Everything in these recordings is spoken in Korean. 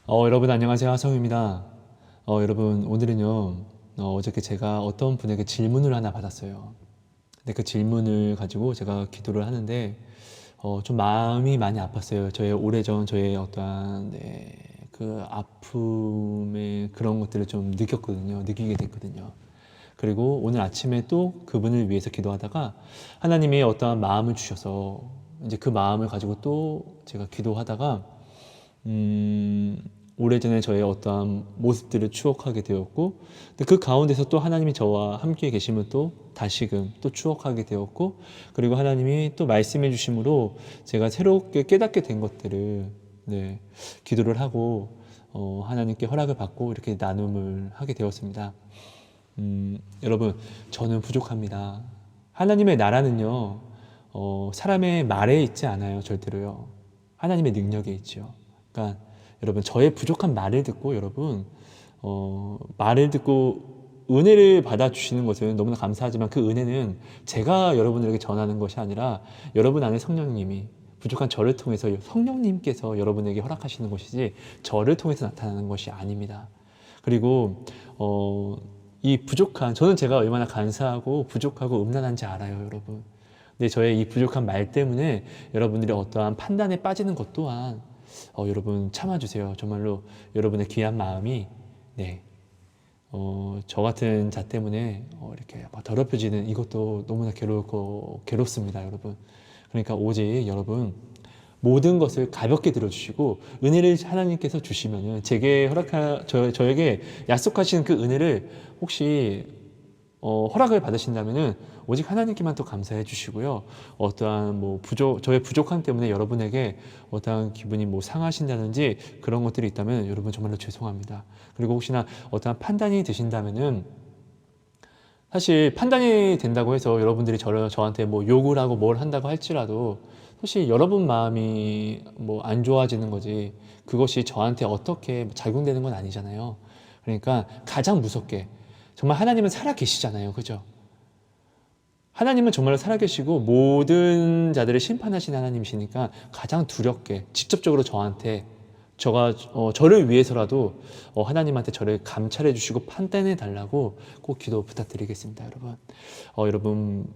여러분 안녕하세요. 하성입니다. 여러분 오늘은요 어저께 제가 어떤 분에게 질문을 하나 받았어요. 근데 그 질문을 가지고 제가 기도를 하는데 좀 마음이 많이 아팠어요. 저의 오래전 저의 어떠한 그 아픔의 그런 것들을 좀 느끼게 됐거든요. 그리고 오늘 아침에 또 그분을 위해서 기도하다가 하나님이 어떠한 마음을 주셔서 이제 그 마음을 가지고 또 제가 기도하다가 오래전에 저의 어떠한 모습들을 추억하게 되었고, 근데 그 가운데서 또 하나님이 저와 함께 계심을 또 다시금 또 추억하게 되었고, 그리고 하나님이 또 말씀해 주심으로 제가 새롭게 깨닫게 된 것들을 기도를 하고 하나님께 허락을 받고 이렇게 나눔을 하게 되었습니다. 여러분, 저는 부족합니다. 하나님의 나라는요, 사람의 말에 있지 않아요, 절대로요. 하나님의 능력에 있죠. 그러니까 여러분 저의 부족한 말을 듣고 여러분 말을 듣고 은혜를 받아주시는 것은 너무나 감사하지만 그 은혜는 제가 여러분들에게 전하는 것이 아니라 여러분 안에 성령님이 부족한 저를 통해서 성령님께서 여러분에게 허락하시는 것이지 저를 통해서 나타나는 것이 아닙니다. 그리고 이 부족한 저는 제가 얼마나 간사하고 부족하고 음란한지 알아요, 여러분. 근데 저의 이 부족한 말 때문에 여러분들이 어떠한 판단에 빠지는 것 또한 여러분 참아주세요. 정말로 여러분의 귀한 마음이 저 같은 자 때문에 이렇게 막 더럽혀지는 이것도 너무나 괴롭습니다, 여러분. 그러니까 오직 여러분 모든 것을 가볍게 들어주시고 은혜를 하나님께서 주시면은 저에게 약속하시는 그 은혜를 혹시 허락을 받으신다면은 오직 하나님께만 또 감사해 주시고요. 어떠한 저의 부족함 때문에 여러분에게 어떠한 기분이 상하신다든지 그런 것들이 있다면 여러분 정말로 죄송합니다. 그리고 혹시나 어떠한 판단이 드신다면은 사실 판단이 된다고 해서 여러분들이 저한테 욕을 하고 뭘 한다고 할지라도 사실 여러분 마음이 안 좋아지는 거지 그것이 저한테 어떻게 작용되는 건 아니잖아요. 그러니까 가장 무섭게 정말 하나님은 살아 계시잖아요. 그죠? 하나님은 정말 살아계시고 모든 자들을 심판하신 하나님이시니까 가장 두렵게 직접적으로 저를 위해서라도 하나님한테 저를 감찰해 주시고 판단해 달라고 꼭 기도 부탁드리겠습니다, 여러분.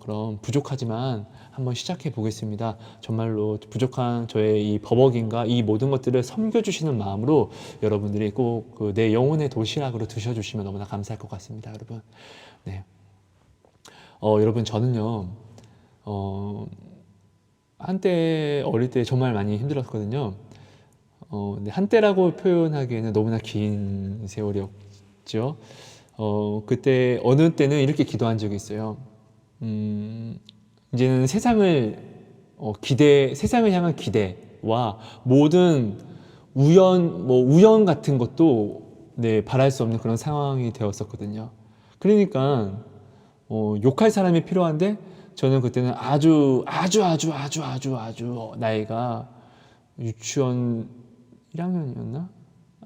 그럼 부족하지만 한번 시작해 보겠습니다. 정말로 부족한 저의 이 버벅임과 이 모든 것들을 섬겨주시는 마음으로 여러분들이 꼭 내 영혼의 도시락으로 드셔주시면 너무나 감사할 것 같습니다, 여러분. 네. 여러분 저는요 한때 어릴 때 정말 많이 힘들었거든요. 근데 한때라고 표현하기에는 너무나 긴 세월이었죠. 그때 어느 때는 이렇게 기도한 적이 있어요. 이제는 세상을 향한 기대와 모든 우연 같은 것도 바랄 수 없는 그런 상황이 되었었거든요. 그러니까 욕할 사람이 필요한데 저는 그때는 아주 나이가 유치원 1학년이었나?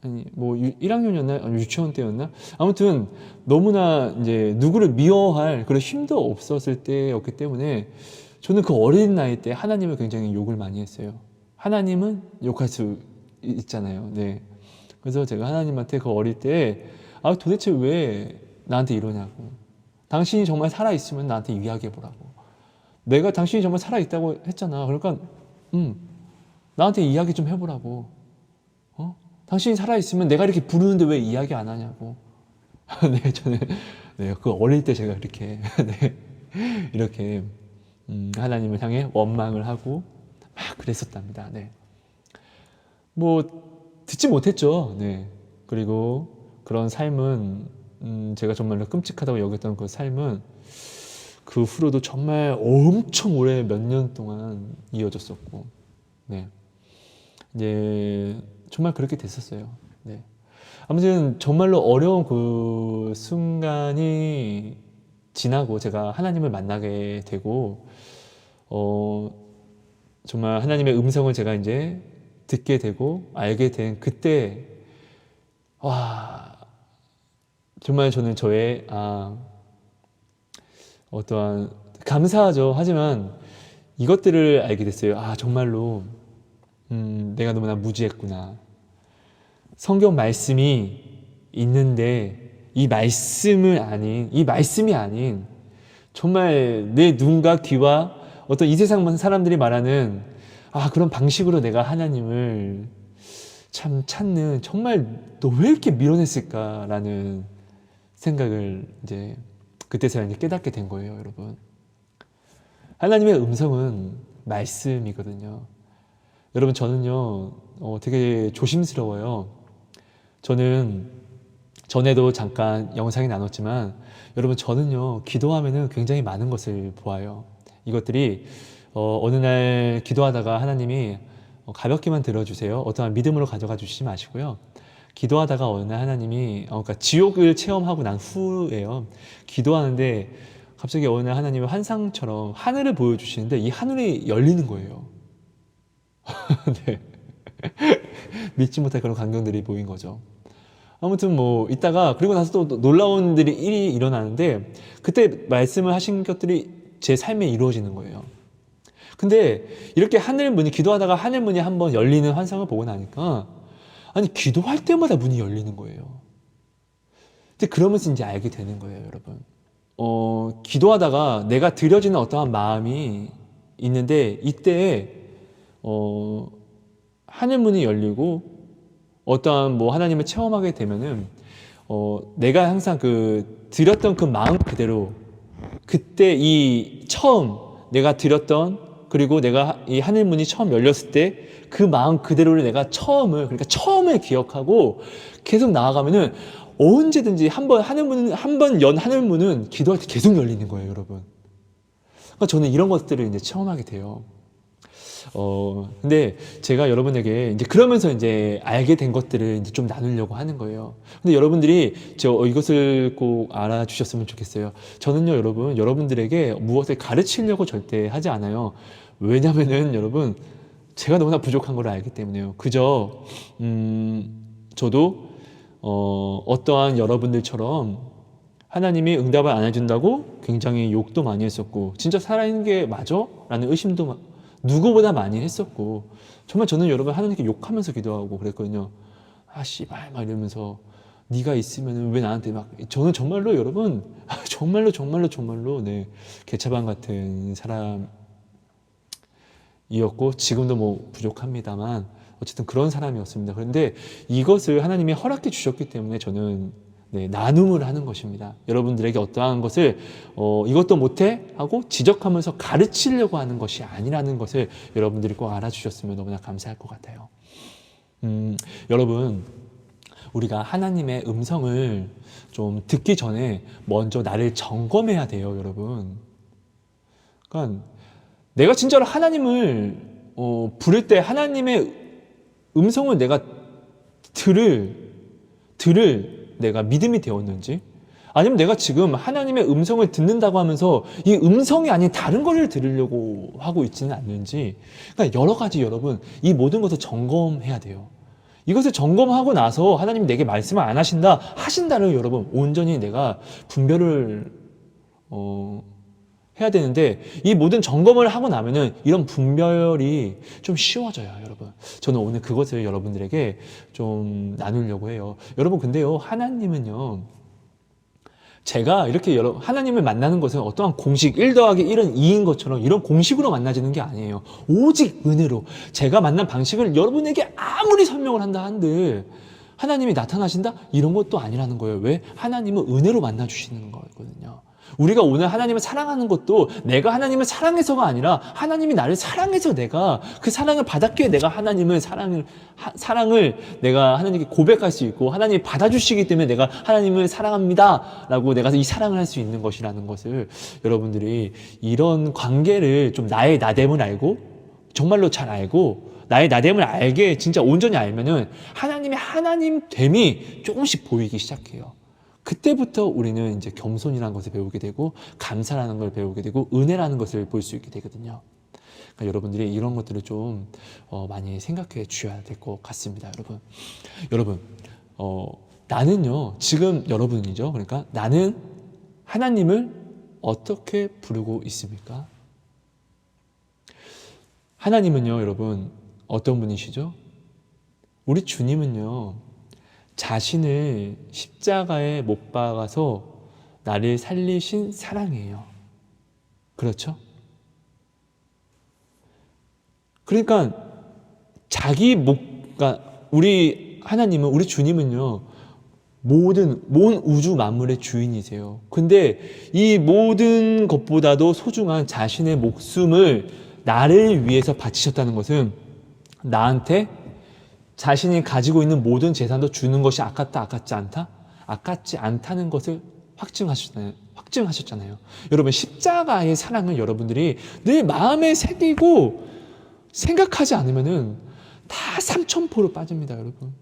아니 1학년이었나? 아니 유치원 때였나? 아무튼 너무나 이제 누구를 미워할 그런 힘도 없었을 때였기 때문에 저는 그 어린 나이 때 하나님을 굉장히 욕을 많이 했어요. 하나님은 욕할 수 있잖아요. 네. 그래서 제가 하나님한테 그 어릴 때 도대체 왜 나한테 이러냐고. 당신이 정말 살아있으면 나한테 이야기해보라고. 내가 당신이 정말 살아있다고 했잖아. 그러니까 나한테 이야기 좀 해보라고. 당신이 살아있으면 내가 이렇게 부르는데 왜 이야기 안 하냐고. 저는 그 어릴 때 제가 이렇게 하나님을 향해 원망을 하고 막 그랬었답니다. 듣지 못했죠. 그리고 그런 삶은 제가 정말로 끔찍하다고 여겼던 그 삶은 그 후로도 정말 엄청 오래 몇 년 동안 이어졌었고, 이제 정말 그렇게 됐었어요. 아무튼 정말로 어려운 그 순간이 지나고 제가 하나님을 만나게 되고, 정말 하나님의 음성을 제가 이제 듣게 되고 알게 된 그때, 정말 저는 저의 어떠한 감사하죠. 하지만 이것들을 알게 됐어요. 정말로 내가 너무나 무지했구나. 성경 말씀이 있는데 이 말씀이 아닌 정말 내 눈과 귀와 어떤 이 세상 사람들이 말하는 그런 방식으로 내가 하나님을 참 찾는, 정말 너 왜 이렇게 밀어냈을까라는 생각을 이제 그때서야 이제 깨닫게 된 거예요, 여러분. 하나님의 음성은 말씀이거든요. 여러분, 저는요, 되게 조심스러워요. 저는 전에도 잠깐 영상이 나눴지만, 여러분, 저는요, 기도하면은 굉장히 많은 것을 보아요. 이것들이, 어느 날 기도하다가 하나님이 가볍게만 들어주세요. 어떠한 믿음으로 가져가 주시지 마시고요. 기도하다가 어느 날 하나님이, 그러니까 지옥을 체험하고 난 후에요. 기도하는데 갑자기 어느 날 하나님이 환상처럼 하늘을 보여주시는데 이 하늘이 열리는 거예요. 네. 믿지 못할 그런 광경들이 보인 거죠. 아무튼 뭐 이따가 그리고 나서 또 놀라운 일이 일어나는데 그때 말씀을 하신 것들이 제 삶에 이루어지는 거예요. 근데 이렇게 기도하다가 하늘문이 한번 열리는 환상을 보고 나니까 아니 기도할 때마다 문이 열리는 거예요. 근데 그러면서 이제 알게 되는 거예요, 여러분. 기도하다가 내가 드려지는 어떠한 마음이 있는데 이때 하늘문이 열리고 어떠한 하나님을 체험하게 되면은 내가 항상 드렸던 그 마음 그대로 그때 이 처음 내가 드렸던 그리고 내가 이 하늘문이 처음 열렸을 때 그 마음 그대로를 내가 그러니까 처음을 기억하고 계속 나아가면은 언제든지 한번 연 하늘문은 기도할 때 계속 열리는 거예요, 여러분. 그러니까 저는 이런 것들을 이제 체험하게 돼요. 근데 제가 여러분에게 이제 그러면서 이제 알게 된 것들을 이제 좀 나누려고 하는 거예요. 근데 여러분들이 이것을 꼭 알아주셨으면 좋겠어요. 저는요, 여러분들에게 무엇을 가르치려고 절대 하지 않아요. 왜냐면은 여러분, 제가 너무나 부족한 걸 알기 때문에요. 그저, 저도, 어떠한 여러분들처럼 하나님이 응답을 안 해준다고 굉장히 욕도 많이 했었고, 진짜 살아있는 게 맞아? 라는 의심도 누구보다 많이 했었고, 정말 저는 여러분 하나님께 욕하면서 기도하고 그랬거든요. 씨발 막 이러면서 네가 있으면 왜 나한테 저는 정말로 여러분 정말로 네, 개차반 같은 사람이었고 지금도 부족합니다만 어쨌든 그런 사람이었습니다. 그런데 이것을 하나님이 허락해 주셨기 때문에 저는 네, 나눔을 하는 것입니다. 여러분들에게 어떠한 것을 이것도 못해 하고 지적하면서 가르치려고 하는 것이 아니라는 것을 여러분들이 꼭 알아주셨으면 너무나 감사할 것 같아요. 여러분, 우리가 하나님의 음성을 좀 듣기 전에 먼저 나를 점검해야 돼요, 여러분. 그러니까 내가 진짜로 하나님을 부를 때 하나님의 음성을 내가 들을 내가 믿음이 되었는지, 아니면 내가 지금 하나님의 음성을 듣는다고 하면서 이 음성이 아닌 다른 것을 들으려고 하고 있지는 않는지, 그러니까 여러 가지 여러분 이 모든 것을 점검해야 돼요. 이것을 점검하고 나서 하나님이 내게 말씀을 안 하신다를 여러분 온전히 내가 분별을 해야 되는데, 이 모든 점검을 하고 나면은 이런 분별이 좀 쉬워져요, 여러분. 저는 오늘 그것을 여러분들에게 좀 나누려고 해요. 여러분, 근데요, 하나님은요, 제가 이렇게 하나님을 만나는 것은 어떠한 공식 1 더하기 1은 2인 것처럼 이런 공식으로 만나지는 게 아니에요. 오직 은혜로. 제가 만난 방식을 여러분에게 아무리 설명을 한다 한들 하나님이 나타나신다? 이런 것도 아니라는 거예요. 왜? 하나님은 은혜로 만나주시는 거거든요. 우리가 오늘 하나님을 사랑하는 것도 내가 하나님을 사랑해서가 아니라 하나님이 나를 사랑해서 내가 그 사랑을 받았기에 내가 하나님을 사랑을 내가 하나님께 고백할 수 있고 하나님이 받아주시기 때문에 내가 하나님을 사랑합니다 라고 내가 이 사랑을 할 수 있는 것이라는 것을 여러분들이 이런 관계를 좀 나의 나됨을 알고 정말로 잘 알고 나의 나됨을 알게 진짜 온전히 알면은 하나님의 하나님됨이 조금씩 보이기 시작해요. 그때부터 우리는 이제 겸손이라는 것을 배우게 되고 감사라는 걸 배우게 되고 은혜라는 것을 볼 수 있게 되거든요. 그러니까 여러분들이 이런 것들을 좀 많이 생각해 주셔야 될 것 같습니다. 여러분 나는요 지금 여러분이죠. 그러니까 나는 하나님을 어떻게 부르고 있습니까? 하나님은요 여러분 어떤 분이시죠? 우리 주님은요 자신을 십자가에 못 박아서 나를 살리신 사랑이에요. 그렇죠? 그러니까 그러니까 우리 하나님은, 우리 주님은요, 모든 우주 만물의 주인이세요. 근데 이 모든 것보다도 소중한 자신의 목숨을 나를 위해서 바치셨다는 것은 나한테 자신이 가지고 있는 모든 재산도 주는 것이 아깝지 않다? 아깝지 않다는 것을 확증하셨잖아요. 여러분, 십자가의 사랑을 여러분들이 늘 마음에 새기고 생각하지 않으면은 다 삼천포로 빠집니다, 여러분.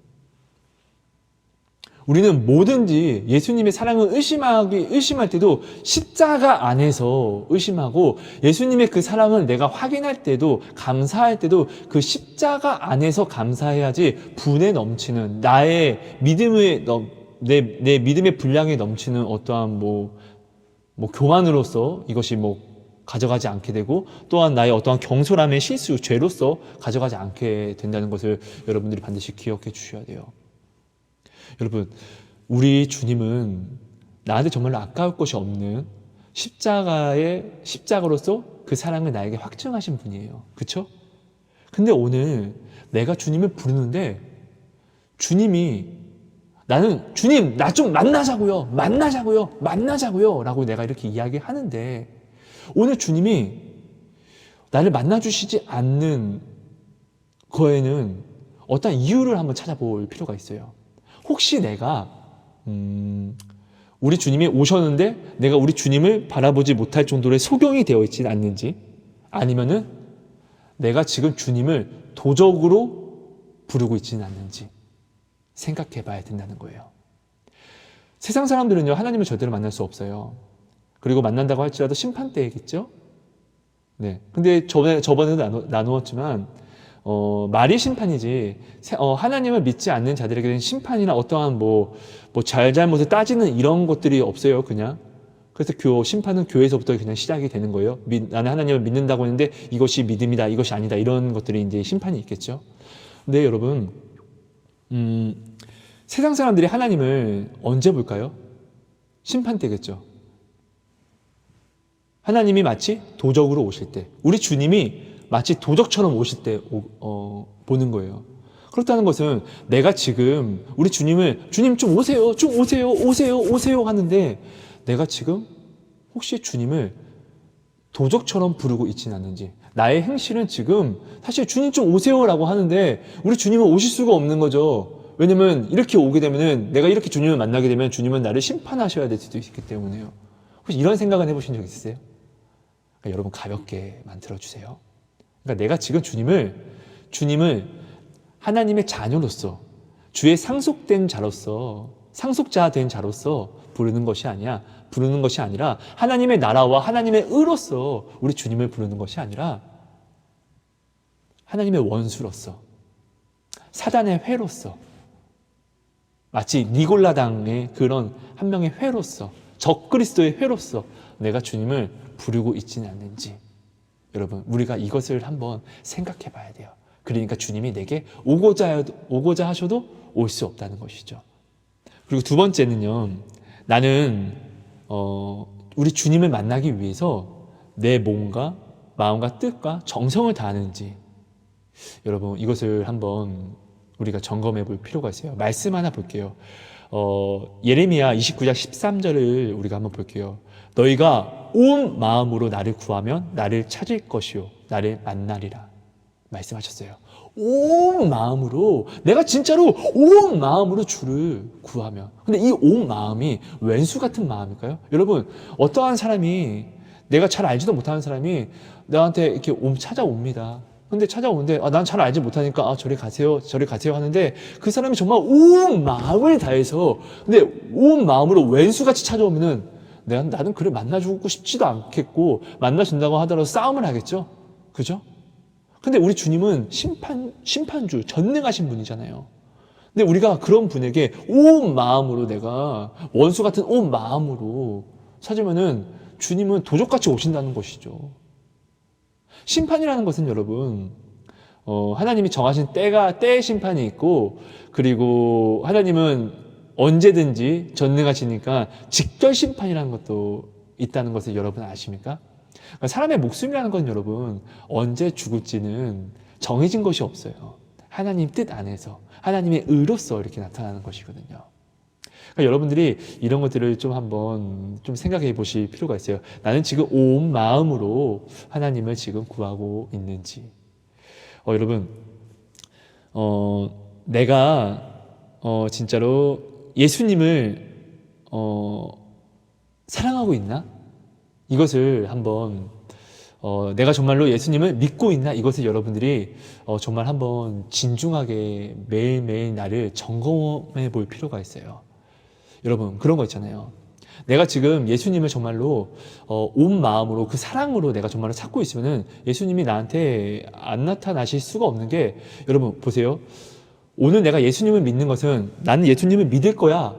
우리는 뭐든지 예수님의 사랑을 의심할 때도 십자가 안에서 의심하고, 예수님의 그 사랑을 내가 확인할 때도, 감사할 때도 그 십자가 안에서 감사해야지 분에 넘치는 나의 믿음의 내 믿음의 분량에 넘치는 어떠한 뭐 교만으로서 이것이 가져가지 않게 되고, 또한 나의 어떠한 경솔함의 실수, 죄로서 가져가지 않게 된다는 것을 여러분들이 반드시 기억해 주셔야 돼요. 여러분, 우리 주님은 나한테 정말로 아까울 것이 없는 십자가로서 그 사랑을 나에게 확증하신 분이에요. 그렇죠? 근데 오늘 내가 주님을 부르는데 나는 주님, 나 좀 만나자고요 라고 내가 이렇게 이야기하는데, 오늘 주님이 나를 만나주시지 않는 거에는 어떤 이유를 한번 찾아볼 필요가 있어요. 혹시 내가 우리 주님이 오셨는데 내가 우리 주님을 바라보지 못할 정도의 소경이 되어 있지는 않는지, 아니면은 내가 지금 주님을 도적으로 부르고 있지는 않는지 생각해 봐야 된다는 거예요. 세상 사람들은요, 하나님을 절대로 만날 수 없어요. 그리고 만난다고 할지라도 심판대이겠죠? 네. 근데 저번에도 나누었지만, 말이 심판이지, 하나님을 믿지 않는 자들에게는 심판이나 어떠한 잘잘못을 따지는 이런 것들이 없어요, 그냥. 그래서 심판은 교회에서부터 그냥 시작이 되는 거예요. 나는 하나님을 믿는다고 했는데 이것이 믿음이다, 이것이 아니다, 이런 것들이 이제 심판이 있겠죠. 근데 여러분, 세상 사람들이 하나님을 언제 볼까요? 심판 때겠죠. 하나님이 마치 도적으로 오실 때, 우리 주님이 마치 도적처럼 오실 때 보는 거예요. 그렇다는 것은 내가 지금 우리 주님 좀 오세요 하는데, 내가 지금 혹시 주님을 도적처럼 부르고 있지는 않는지, 나의 행실은 지금 사실 주님 좀 오세요라고 하는데 우리 주님은 오실 수가 없는 거죠. 왜냐면 이렇게 오게 되면은, 내가 이렇게 주님을 만나게 되면 주님은 나를 심판하셔야 될 수도 있기 때문에요. 혹시 이런 생각은 해보신 적 있으세요? 그러니까 여러분, 가볍게만 들어주세요. 그러니까 내가 지금 주님을 하나님의 자녀로서, 주의 상속자 된 자로서 부르는 것이 아니라 하나님의 나라와 하나님의 의로서 우리 주님을 부르는 것이 아니라 하나님의 원수로서, 사단의 회로서, 마치 니골라당의 그런 한 명의 회로서, 적그리스도의 회로서 내가 주님을 부르고 있지는 않는지, 여러분, 우리가 이것을 한번 생각해 봐야 돼요. 그러니까 주님이 내게 오고자 하셔도 올 수 없다는 것이죠. 그리고 두 번째는요, 나는 우리 주님을 만나기 위해서 내 몸과 마음과 뜻과 정성을 다하는지, 여러분, 이것을 한번 우리가 점검해 볼 필요가 있어요. 말씀 하나 볼게요. 예레미야 29장 13절을 우리가 한번 볼게요. 너희가 온 마음으로 나를 구하면 나를 찾을 것이요 나를 만나리라 말씀하셨어요. 온 마음으로, 내가 진짜로 온 마음으로 주를 구하면. 근데 이 온 마음이 왼수 같은 마음일까요? 여러분, 어떠한 사람이, 내가 잘 알지도 못하는 사람이 나한테 이렇게 찾아옵니다. 근데 찾아오는데 난 잘 알지 못하니까 저리 가세요 하는데, 그 사람이 정말 온 마음을 다해서, 근데 온 마음으로 왼수같이 찾아오면은 나는 그를 만나주고 싶지도 않겠고, 만나준다고 하더라도 싸움을 하겠죠. 그죠? 근데 우리 주님은 심판주, 전능하신 분이잖아요. 근데 우리가 그런 분에게 온 마음으로, 내가 원수 같은 온 마음으로 찾으면은 주님은 도적같이 오신다는 것이죠. 심판이라는 것은 여러분, 하나님이 정하신 때의 심판이 있고, 그리고 하나님은 언제든지 전능하시니까 직결 심판이라는 것도 있다는 것을 여러분 아십니까? 그러니까 사람의 목숨이라는 건 여러분 언제 죽을지는 정해진 것이 없어요. 하나님 뜻 안에서 하나님의 의로서 이렇게 나타나는 것이거든요. 그러니까 여러분들이 이런 것들을 좀 한번 좀 생각해 보실 필요가 있어요. 나는 지금 온 마음으로 하나님을 지금 구하고 있는지. 여러분, 내가 진짜로 예수님을 사랑하고 있나? 이것을 한번 내가 정말로 예수님을 믿고 있나? 이것을 여러분들이 정말 한번 진중하게 매일매일 나를 점검해 볼 필요가 있어요. 여러분, 그런 거 있잖아요. 내가 지금 예수님을 정말로 온 마음으로 그 사랑으로 내가 정말로 찾고 있으면은 예수님이 나한테 안 나타나실 수가 없는 게, 여러분 보세요. 오늘 내가 예수님을 믿는 것은 나는 예수님을 믿을 거야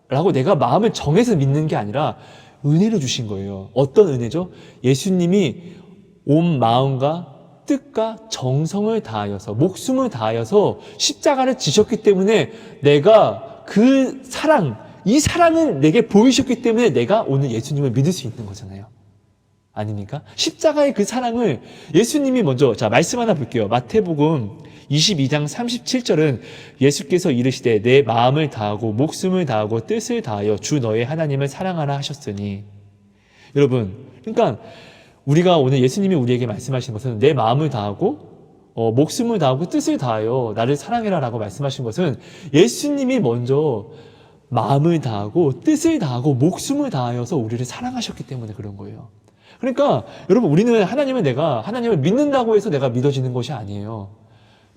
라고 내가 마음을 정해서 믿는 게 아니라 은혜를 주신 거예요. 어떤 은혜죠? 예수님이 온 마음과 뜻과 정성을 다하여서, 목숨을 다하여서 십자가를 지셨기 때문에 내가 그 사랑, 이 사랑을 내게 보이셨기 때문에 내가 오늘 예수님을 믿을 수 있는 거잖아요. 아닙니까? 십자가의 그 사랑을 예수님이 먼저, 자, 말씀 하나 볼게요. 마태복음 22장 37절은 예수께서 이르시되 내 마음을 다하고 목숨을 다하고 뜻을 다하여 주 너의 하나님을 사랑하라 하셨으니. 여러분, 그러니까 우리가 오늘 예수님이 우리에게 말씀하신 것은 내 마음을 다하고 목숨을 다하고 뜻을 다하여 나를 사랑해라 라고 말씀하신 것은 예수님이 먼저 마음을 다하고 뜻을 다하고 목숨을 다하여서 우리를 사랑하셨기 때문에 그런 거예요. 그러니까 여러분, 우리는 내가 하나님을 믿는다고 해서 내가 믿어지는 것이 아니에요.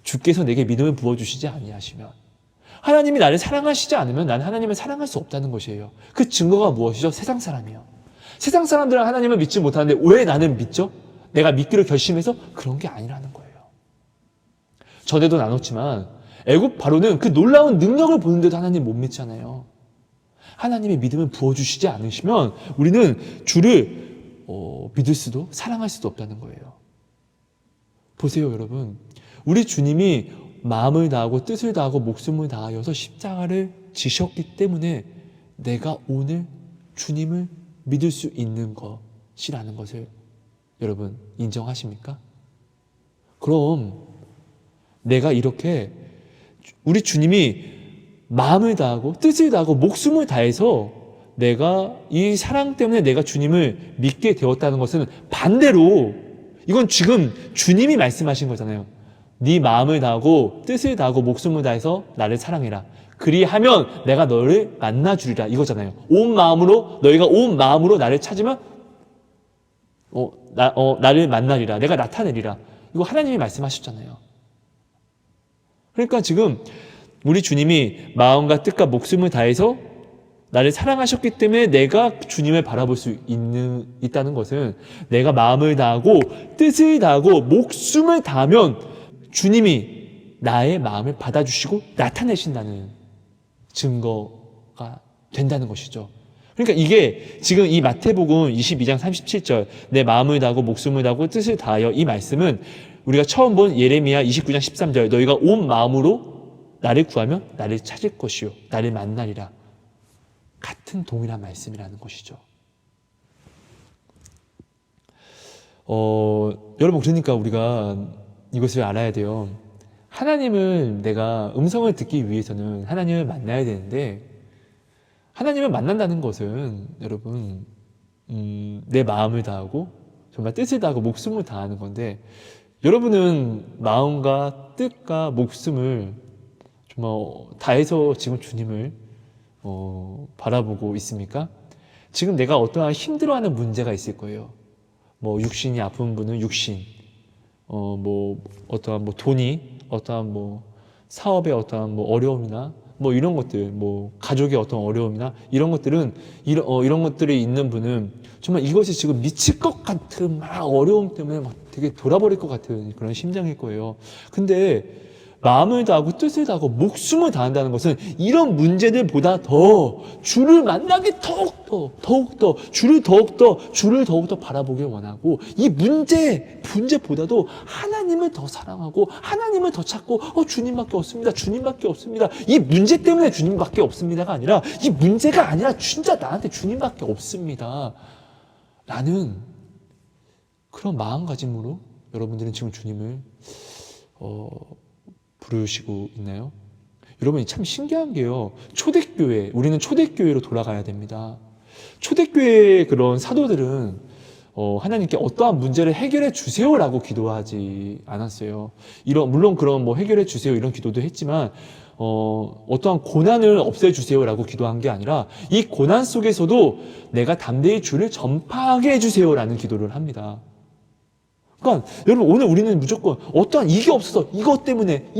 주께서 내게 믿음을 부어주시지 아니하시면, 하나님이 나를 사랑하시지 않으면 나는 하나님을 사랑할 수 없다는 것이에요. 그 증거가 무엇이죠? 세상 사람이요. 세상 사람들은 하나님을 믿지 못하는데 왜 나는 믿죠? 내가 믿기로 결심해서? 그런 게 아니라는 거예요. 전에도 나눴지만 애굽 바로는 그 놀라운 능력을 보는데도 하나님 못 믿잖아요. 하나님의 믿음을 부어주시지 않으시면 우리는 주를 믿을 수도 사랑할 수도 없다는 거예요. 보세요, 여러분. 우리 주님이 마음을 다하고 뜻을 다하고 목숨을 다하여서 십자가를 지셨기 때문에 내가 오늘 주님을 믿을 수 있는 것이라는 것을 여러분 인정하십니까? 그럼 내가 이렇게 우리 주님이 마음을 다하고 뜻을 다하고 목숨을 다해서 내가 이 사랑 때문에 내가 주님을 믿게 되었다는 것은 반대로, 이건 지금 주님이 말씀하신 거잖아요. 네 마음을 다하고 뜻을 다하고 목숨을 다해서 나를 사랑해라. 그리하면 내가 너를 만나주리라, 이거잖아요. 온 마음으로, 너희가 온 마음으로 나를 찾으면 나를 만나리라. 내가 나타내리라. 이거 하나님이 말씀하셨잖아요. 그러니까 지금 우리 주님이 마음과 뜻과 목숨을 다해서 나를 사랑하셨기 때문에 내가 주님을 바라볼 수 있다는 것은, 내가 마음을 다하고 뜻을 다하고 목숨을 다하면 주님이 나의 마음을 받아주시고 나타내신다는 증거가 된다는 것이죠. 그러니까 이게 지금 이 마태복음 22장 37절 내 마음을 다하고 목숨을 다하고 뜻을 다하여, 이 말씀은 우리가 처음 본 예레미야 29장 13절 너희가 온 마음으로 나를 구하면 나를 찾을 것이요 나를 만나리라, 같은 동일한 말씀이라는 것이죠. 여러분, 그러니까 우리가 이것을 알아야 돼요. 하나님을 내가 음성을 듣기 위해서는 하나님을 만나야 되는데, 하나님을 만난다는 것은 여러분 내 마음을 다하고 정말 뜻을 다하고 목숨을 다하는 건데, 여러분은 마음과 뜻과 목숨을 정말 다해서 지금 주님을 바라보고 있습니까? 지금 내가 어떠한 힘들어하는 문제가 있을 거예요. 뭐 육신이 아픈 분은 육신, 뭐 어떠한 뭐 돈이, 어떠한 뭐 사업의 어떠한 뭐 어려움이나 뭐 이런 것들, 뭐 가족의 어떤 어려움이나 이런 것들은 이런 것들이 있는 분은 정말 이것이 지금 미칠 것 같은 막 어려움 때문에 막 되게 돌아버릴 것 같은 그런 심정일 거예요. 근데 마음을 다하고 뜻을 다하고 목숨을 다한다는 것은 이런 문제들보다 더 주를 만나기 더욱더 주를 더욱더 바라보길 원하고 이 문제보다도 하나님을 더 사랑하고 하나님을 더 찾고 주님밖에 없습니다. 이 문제 때문에 주님밖에 없습니다가 아니라 이 문제가 아니라 진짜 나한테 주님밖에 없습니다. 라는 그런 마음가짐으로 여러분들은 지금 주님을 부르시고 있나요? 여러분 참 신기한 게요. 우리는 초대교회로 돌아가야 됩니다. 초대교회의 그런 사도들은 하나님께 어떠한 문제를 해결해 주세요라고 기도하지 않았어요. 물론 그런 해결해 주세요 이런 기도도 했지만 어떠한 고난을 없애 주세요라고 기도한 게 아니라 이 고난 속에서도 내가 담대히 주를 전파하게 해 주세요라는 기도를 합니다. 그러니까 여러분 오늘 우리는 무조건 어떠한 이게 없어서 이것 때문에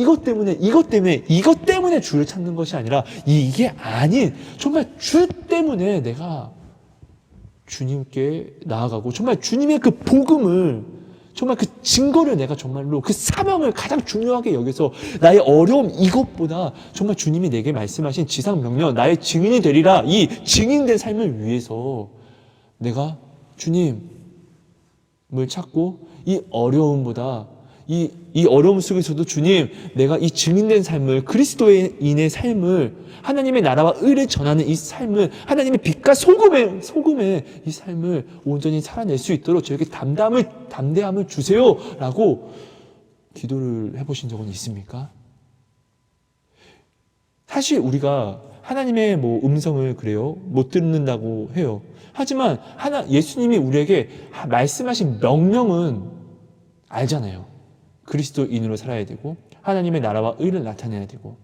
주를 찾는 것이 아니라 이게 아닌 정말 주 때문에 내가 주님께 나아가고 정말 주님의 그 복음을 정말 그 증거를 내가 정말로 그 사명을 가장 중요하게 여기서 나의 어려움 이것보다 정말 주님이 내게 말씀하신 지상 명령 나의 증인이 되리라 이 증인된 삶을 위해서 내가 주님을 찾고 이 어려움보다 이 어려움 속에서도 주님 내가 이 증인된 삶을 그리스도인의 삶을 하나님의 나라와 의를 전하는 이 삶을 하나님의 빛과 소금의 이 삶을 온전히 살아낼 수 있도록 저에게 담대함을 주세요 라고 기도를 해보신 적은 있습니까? 사실 우리가 하나님의 음성을 그래요 못 듣는다고 해요. 하지만 예수님이 우리에게 말씀하신 명령은 알잖아요. 그리스도인으로 살아야 되고 하나님의 나라와 의를 나타내야 되고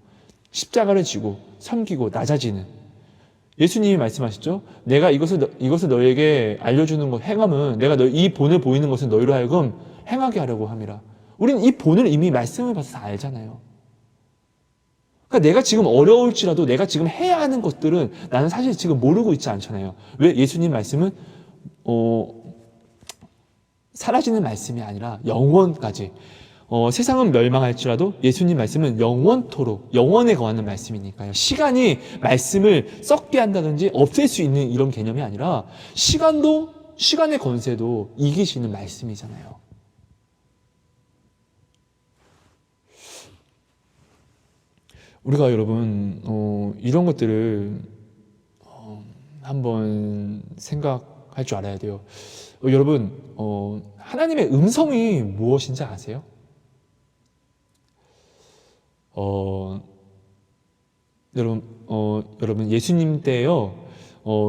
십자가를 지고 섬기고 낮아지는 예수님이 말씀하셨죠. 내가 이것을 너희에게 알려주는 것 행함은 내가 이 본을 보이는 것은 너희로 하여금 행하게 하려고 함이라. 우리는 이 본을 이미 말씀을 받아서 알잖아요. 그러니까 내가 지금 어려울지라도 내가 지금 해야 하는 것들은 나는 사실 지금 모르고 있지 않잖아요. 왜? 예수님 말씀은 사라지는 말씀이 아니라 영원까지 세상은 멸망할지라도 예수님 말씀은 영원토록 영원에 거하는 말씀이니까요. 시간이 말씀을 썩게 한다든지 없앨 수 있는 이런 개념이 아니라 시간의 권세도 이기시는 말씀이잖아요. 우리가 여러분 이런 것들을 한번 생각할 줄 알아야 돼요. 여러분 하나님의 음성이 무엇인지 아세요? 여러분 예수님 때요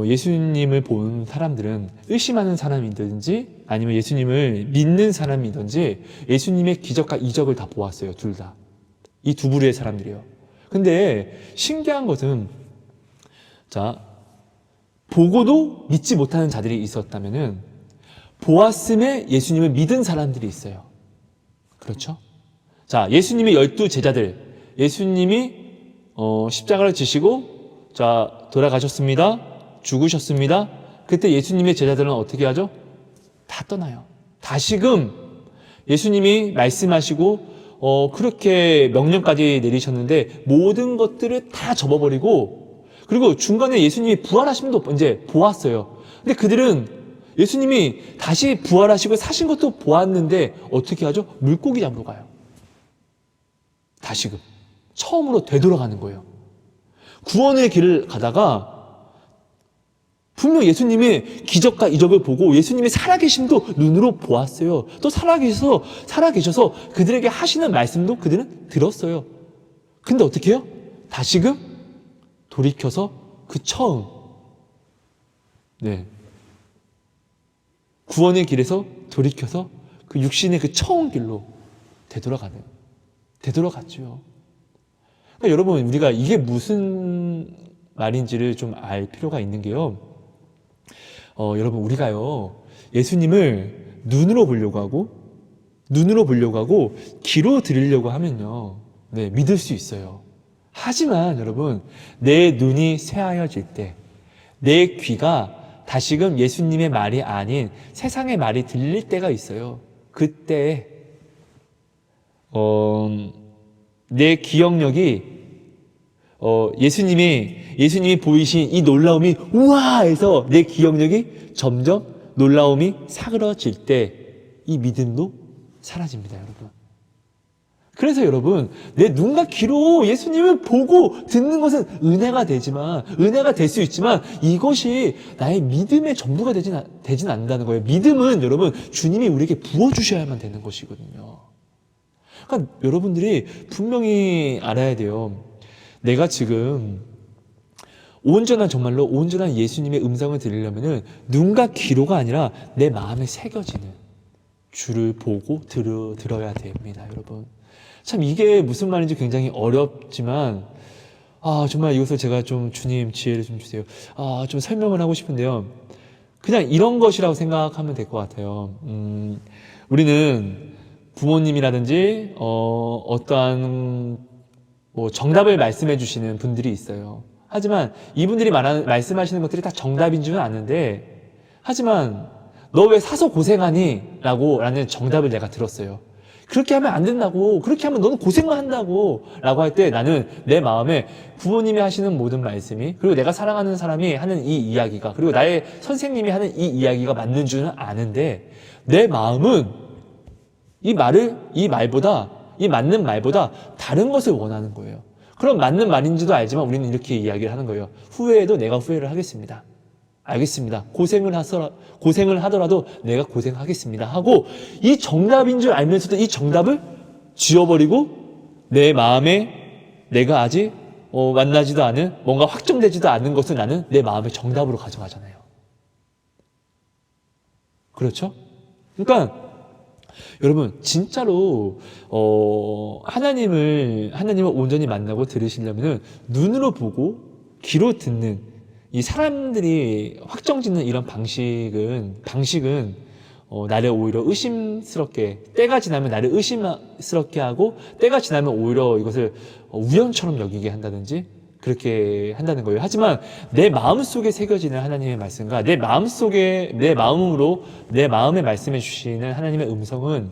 예수님을 본 사람들은 의심하는 사람이든지 아니면 예수님을 믿는 사람이든지 예수님의 기적과 이적을 다 보았어요. 둘 다. 이 두 부류의 사람들이요. 근데 신기한 것은 보고도 믿지 못하는 자들이 있었다면은 보았음에 예수님을 믿은 사람들이 있어요. 그렇죠? 예수님의 12 제자들, 예수님이 십자가를 지시고 돌아가셨습니다. 죽으셨습니다. 그때 예수님의 제자들은 어떻게 하죠? 다 떠나요. 다시금 예수님이 말씀하시고 그렇게 명령까지 내리셨는데 모든 것들을 다 접어버리고 그리고 중간에 예수님이 부활하심도 이제 보았어요. 근데 그들은 예수님이 다시 부활하시고 사신 것도 보았는데 어떻게 하죠? 물고기 잡으러 가요. 다시금 처음으로 되돌아가는 거예요. 구원의 길을 가다가 분명 예수님의 기적과 이적을 보고 예수님의 살아계심도 눈으로 보았어요. 또 살아계셔서 그들에게 하시는 말씀도 그들은 들었어요. 근데 어떻게 해요? 다시금 돌이켜서 그 처음 구원의 길에서 돌이켜서 그 육신의 그 처음 길로 되돌아갔죠. 그러니까 여러분 우리가 이게 무슨 말인지를 좀 알 필요가 있는 게요. 여러분 우리가요 예수님을 눈으로 보려고 하고 귀로 들으려고 하면요 믿을 수 있어요. 하지만 여러분 내 눈이 쇠하여질 때 내 귀가 다시금 예수님의 말이 아닌 세상의 말이 들릴 때가 있어요. 그때 내 기억력이 예수님이 보이신 이 놀라움이 우와 해서 내 기억력이 점점 놀라움이 사그러질 때 이 믿음도 사라집니다, 여러분. 그래서 여러분, 내 눈과 귀로 예수님을 보고 듣는 것은 은혜가 될 수 있지만 이것이 나의 믿음의 전부가 되진 않는다는 거예요. 믿음은 여러분, 주님이 우리에게 부어주셔야만 되는 것이거든요. 그러니까 여러분들이 분명히 알아야 돼요. 내가 지금 정말로 온전한 예수님의 음성을 들으려면은 눈과 귀로가 아니라 내 마음에 새겨지는 주를 보고 들어야 됩니다, 여러분. 참 이게 무슨 말인지 굉장히 어렵지만 정말 이것을 제가 좀 주님 지혜를 좀 주세요. 좀 설명을 하고 싶은데요. 그냥 이런 것이라고 생각하면 될 것 같아요. 우리는 부모님이라든지 어떠한 정답을 말씀해 주시는 분들이 있어요. 하지만 이분들이 말씀하시는 것들이 다 정답인 줄은 아는데, 하지만 너 왜 사서 고생하니? 라는 정답을 내가 들었어요. 그렇게 하면 안 된다고, 그렇게 하면 너는 고생만 한다고 라고 할 때 나는 내 마음에 부모님이 하시는 모든 말씀이, 그리고 내가 사랑하는 사람이 하는 이 이야기가, 그리고 나의 선생님이 하는 이 이야기가 맞는 줄은 아는데, 내 마음은 이 맞는 말보다 다른 것을 원하는 거예요. 그럼 맞는 말인지도 알지만 우리는 이렇게 이야기를 하는 거예요. 후회해도 내가 후회를 하겠습니다. 알겠습니다. 고생을 하더라도 내가 고생하겠습니다. 하고 이 정답인 줄 알면서도 이 정답을 지워버리고 내 마음에 내가 아직 만나지도 않은, 뭔가 확정되지도 않은 것을 나는 내 마음의 정답으로 가져가잖아요. 그렇죠? 그러니까 여러분 진짜로 하나님을 온전히 만나고 들으시려면 눈으로 보고 귀로 듣는 이 사람들이 확정짓는 이런 방식은 나를 오히려 의심스럽게, 때가 지나면 나를 의심스럽게 하고 때가 지나면 오히려 이것을 우연처럼 여기게 한다든지 그렇게 한다는 거예요. 하지만 내 마음속에 새겨지는 하나님의 말씀과 내 마음에 말씀해 주시는 하나님의 음성은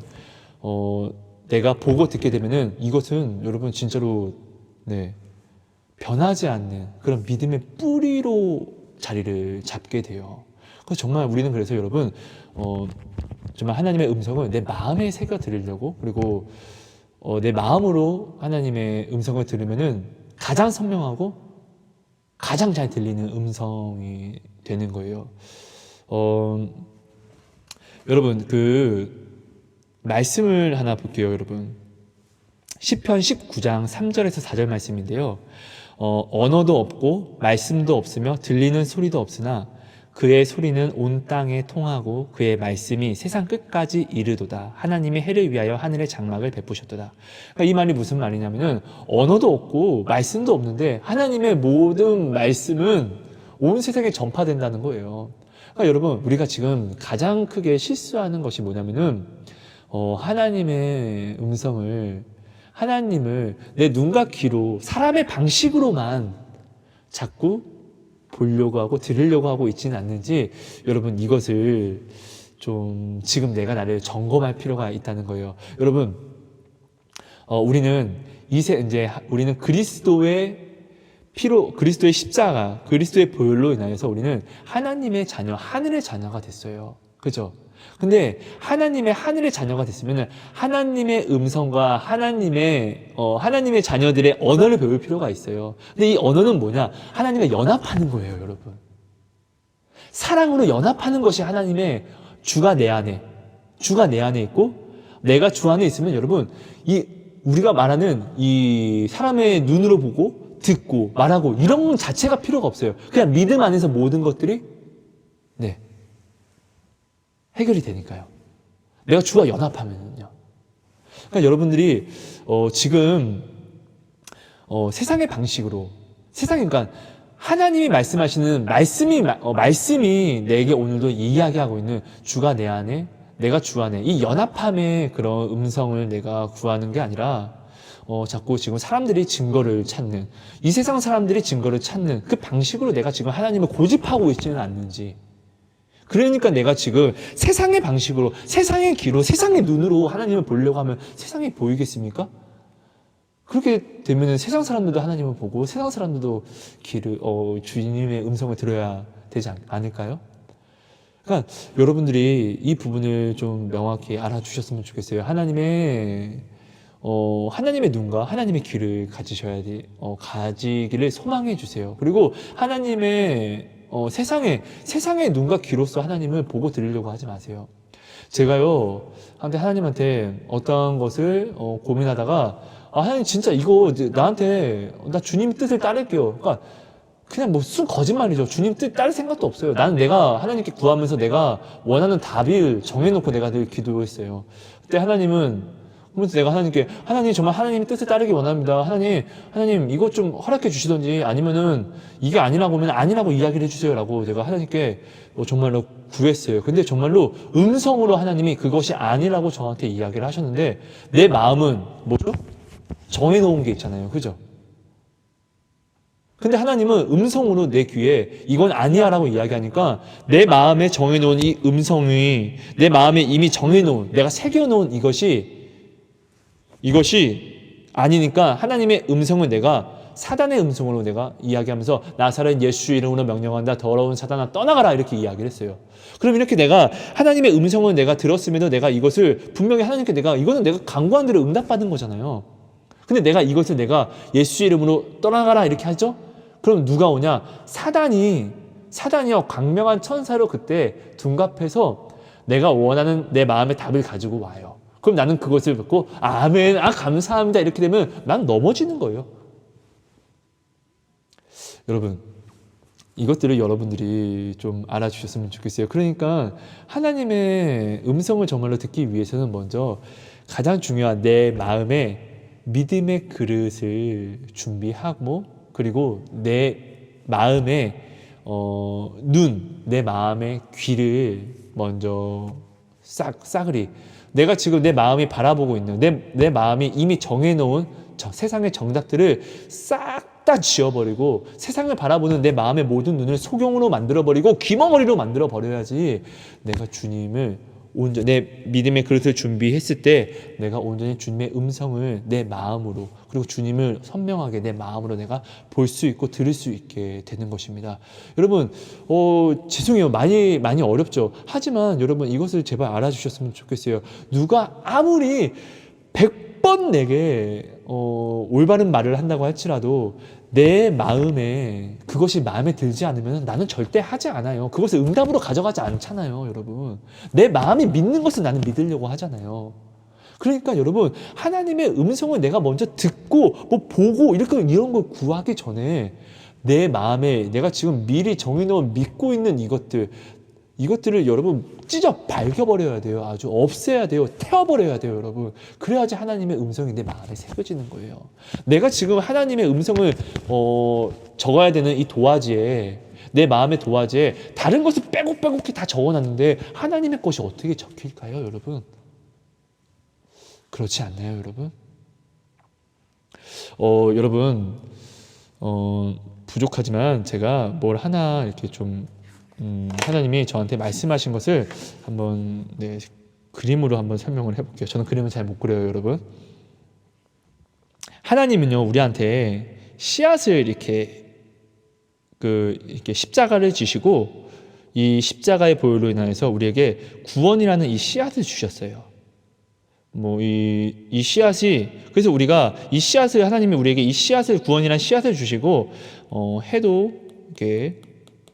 내가 보고 듣게 되면은 이것은 여러분 진짜로 변하지 않는 그런 믿음의 뿌리로 자리를 잡게 돼요. 그래서 정말 우리는 그래서 여러분 정말 하나님의 음성을 내 마음에 새겨 들으려고, 그리고 내 마음으로 하나님의 음성을 들으면은 가장 선명하고 가장 잘 들리는 음성이 되는 거예요. 여러분 그 말씀을 하나 볼게요. 여러분 시편 19장 3절에서 4절 말씀인데요. 언어도 없고 말씀도 없으며 들리는 소리도 없으나 그의 소리는 온 땅에 통하고 그의 말씀이 세상 끝까지 이르도다. 하나님의 해를 위하여 하늘의 장막을 베푸셨도다. 그러니까 이 말이 무슨 말이냐면은 언어도 없고 말씀도 없는데 하나님의 모든 말씀은 온 세상에 전파된다는 거예요. 그러니까 여러분 우리가 지금 가장 크게 실수하는 것이 뭐냐면은 하나님의 음성을, 하나님을 내 눈과 귀로 사람의 방식으로만 자꾸 보려고 하고 들으려고 하고 있지는 않는지, 여러분 이것을 좀 지금 내가 나를 점검할 필요가 있다는 거예요. 여러분 우리는 우리는 그리스도의 피로, 그리스도의 십자가, 그리스도의 보혈로 인하여서 우리는 하나님의 자녀, 하늘의 자녀가 됐어요. 그죠? 근데 하나님의 하늘의 자녀가 됐으면 하나님의 음성과 하나님의 자녀들의 언어를 배울 필요가 있어요. 근데 이 언어는 뭐냐? 하나님과 연합하는 거예요, 여러분. 사랑으로 연합하는 것이 하나님의 주가 내 안에 있고 내가 주 안에 있으면 여러분 우리가 말하는 이 사람의 눈으로 보고 듣고 말하고 이런 것 자체가 필요가 없어요. 그냥 믿음 안에서 모든 것들이 해결이 되니까요. 내가 주와 연합하면요. 그러니까 여러분들이 지금 세상의 방식으로, 그러니까 하나님이 말씀하시는 말씀이 내게 오늘도 이야기하고 있는 주가 내 안에, 내가 주 안에, 이 연합함의 그런 음성을 내가 구하는 게 아니라 자꾸 지금 사람들이 증거를 찾는, 이 세상 사람들이 증거를 찾는 그 방식으로 내가 지금 하나님을 고집하고 있지는 않는지. 그러니까 내가 지금 세상의 방식으로, 세상의 귀로, 세상의 눈으로 하나님을 보려고 하면 세상이 보이겠습니까? 그렇게 되면 세상 사람들도 하나님을 보고 세상 사람들도 주님의 음성을 들어야 되지 않을까요? 그러니까 여러분들이 이 부분을 좀 명확히 알아주셨으면 좋겠어요. 하나님의 눈과 하나님의 귀를 가지기를 소망해 주세요. 그리고 하나님의 세상의 눈과 귀로서 하나님을 보고 드리려고 하지 마세요. 제가요, 하나님한테 어떤 것을 고민하다가, 하나님 진짜 이거 나한테, 나 주님 뜻을 따를게요. 그러니까 그냥 뭐 순 거짓말이죠. 주님 뜻 따를 생각도 없어요. 나는 내가 하나님께 구하면서 내가 원하는 답을 정해놓고 내가 늘 기도했어요. 그때 그러면서 내가 하나님 정말 하나님의 뜻을 따르기 원합니다. 하나님 이것 좀 허락해 주시던지 아니면은 이게 아니라고 하면 아니라고 이야기를 해주세요라고 제가 하나님께 정말로 구했어요. 근데 정말로 음성으로 하나님이 그것이 아니라고 저한테 이야기를 하셨는데 내 마음은 뭐죠? 정해놓은 게 있잖아요. 그죠? 근데 하나님은 음성으로 내 귀에 이건 아니야 라고 이야기하니까 내 마음에 정해놓은 이 음성이 내 마음에 이미 정해놓은 내가 새겨놓은 이것이 아니니까 하나님의 음성을 내가 사단의 음성으로 내가 이야기하면서 나사렛 예수 이름으로 명령한다 더러운 사단아 떠나가라 이렇게 이야기를 했어요. 그럼 이렇게 내가 하나님의 음성을 내가 들었으면 내가 이것을 분명히 하나님께 이거는 내가 간구한 대로 응답받은 거잖아요. 근데 내가 이것을 내가 예수 이름으로 떠나가라 이렇게 하죠? 그럼 누가 오냐? 사단이요 광명한 천사로 그때 둔갑해서 내가 원하는 내 마음의 답을 가지고 와요. 그럼 나는 그것을 듣고 아멘, 감사합니다 이렇게 되면 난 넘어지는 거예요. 여러분, 이것들을 여러분들이 좀 알아주셨으면 좋겠어요. 그러니까 하나님의 음성을 정말로 듣기 위해서는 먼저 가장 중요한 내 마음의 믿음의 그릇을 준비하고 그리고 내 마음의 내 마음의 귀를 먼저 싸그리 내가 지금 내 마음이 바라보고 있는 내 마음이 이미 정해놓은 세상의 정답들을 싹 다 지워버리고 세상을 바라보는 내 마음의 모든 눈을 소경으로 만들어버리고 귀머거리로 만들어버려야지 내가 주님을 내 믿음의 그릇을 준비했을 때 내가 온전히 주님의 음성을 내 마음으로 그리고 주님을 선명하게 내 마음으로 내가 볼 수 있고 들을 수 있게 되는 것입니다. 여러분 죄송해요. 많이 어렵죠. 하지만 여러분 이것을 제발 알아주셨으면 좋겠어요. 누가 아무리 100번 내게 올바른 말을 한다고 할지라도 내 마음에 그것이 마음에 들지 않으면 나는 절대 하지 않아요. 그것을 응답으로 가져가지 않잖아요. 여러분 내 마음이 믿는 것을 나는 믿으려고 하잖아요. 그러니까 여러분 하나님의 음성을 내가 먼저 듣고 보고 이런 걸 구하기 전에 내 마음에 내가 지금 미리 정해놓은 믿고 있는 이것들을 여러분 찢어 밝혀버려야 돼요. 아주 없애야 돼요. 태워버려야 돼요. 여러분 그래야지 하나님의 음성이 내 마음에 새겨지는 거예요. 내가 지금 하나님의 음성을 적어야 되는 이 도화지에 내 마음의 도화지에 다른 것을 빼곡빼곡히 다 적어놨는데 하나님의 것이 어떻게 적힐까요? 여러분 그렇지 않나요? 여러분 여러분 부족하지만 제가 뭘 하나 이렇게 좀 하나님이 저한테 말씀하신 것을 한번 그림으로 한번 설명을 해볼게요. 저는 그림을 잘 못 그려요, 여러분. 하나님은요 우리한테 씨앗을 이렇게 십자가를 지시고 이 십자가의 보혈로 인하여서 우리에게 구원이라는 이 씨앗을 주셨어요. 이 씨앗이 그래서 우리가 이 씨앗을 하나님이 우리에게 이 씨앗을 구원이라는 씨앗을 주시고 해도 이렇게